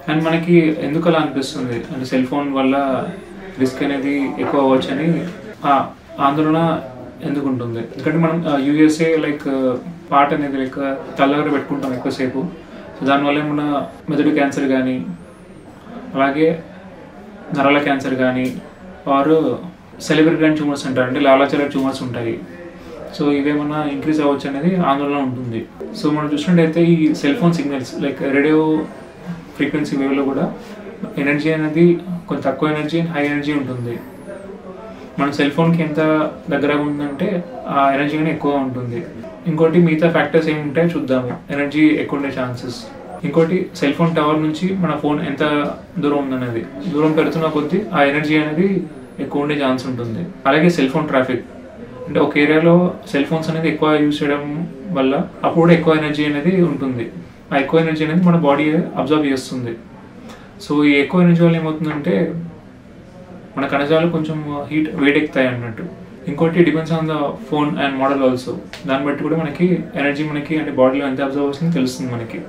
And మనకి ఎందుకు అలా అనిపిస్తుంది అంటే సెల్ ఫోన్ వల్ల రిస్క్ అనేది ఎక్కువ అవ్వచ్చని ఆందోళన ఎందుకు ఉంటుంది? ఎందుకంటే మనం యూఎస్ఏ లైక్ పాట అనేది లైక్ తల దగ్గర పెట్టుకుంటాం ఎక్కువసేపు. సో దానివల్ల ఏమన్నా మెదడు క్యాన్సర్ కానీ అలాగే నరాల క్యాన్సర్ కానీ వారు సెలిబ్రిటీ గ్లాండ్ ట్యూమర్స్ అంటారు, అంటే లాలాచల ట్యూమర్స్ ఉంటాయి. సో ఇవేమన్నా ఇంక్రీజ్ అవ్వచ్చు అనేది ఆందోళన ఉంటుంది. సో మనం చూసినట్టయితే ఈ cell phone signals like radio frequency వేవ్లో కూడా ఎనర్జీ అనేది కొంచెం తక్కువ ఎనర్జీ అండ్ హై ఎనర్జీ ఉంటుంది. మన సెల్ ఫోన్కి ఎంత దగ్గరగా ఉందంటే ఆ ఎనర్జీ అనేది ఎక్కువ ఉంటుంది. ఇంకోటి మిగతా ఫ్యాక్టర్స్ ఏమి ఉంటాయో చూద్దాము ఎనర్జీ ఎక్కువ ఉండే ఛాన్సెస్. ఇంకోటి సెల్ ఫోన్ టవర్ నుంచి మన ఫోన్ ఎంత దూరం ఉందనేది, దూరం పెడుతున్న కొద్దీ ఆ ఎనర్జీ అనేది ఎక్కువ ఉండే ఛాన్స్ ఉంటుంది. అలాగే సెల్ ఫోన్ ట్రాఫిక్, అంటే ఒక ఏరియాలో సెల్ ఫోన్స్ అనేది ఎక్కువ యూజ్ చేయడం వల్ల అప్పుడు ఎక్కువ ఎనర్జీ అనేది ఉంటుంది. ఆ ఎక్కువ ఎనర్జీ అనేది మన బాడీ అబ్జర్వ్ చేస్తుంది. సో ఈ ఎక్కువ ఎనర్జీ వల్ల ఏమవుతుందంటే మన కణజాలు కొంచెం వేడెక్కుతాయి అన్నట్టు. ఇంకోటి depends on the phone and model also. దాన్ని బట్టి కూడా మనకి ఎనర్జీ మనకి అంటే బాడీలో ఎంత అబ్జర్వ్ అవుతుందో తెలుస్తుంది మనకి.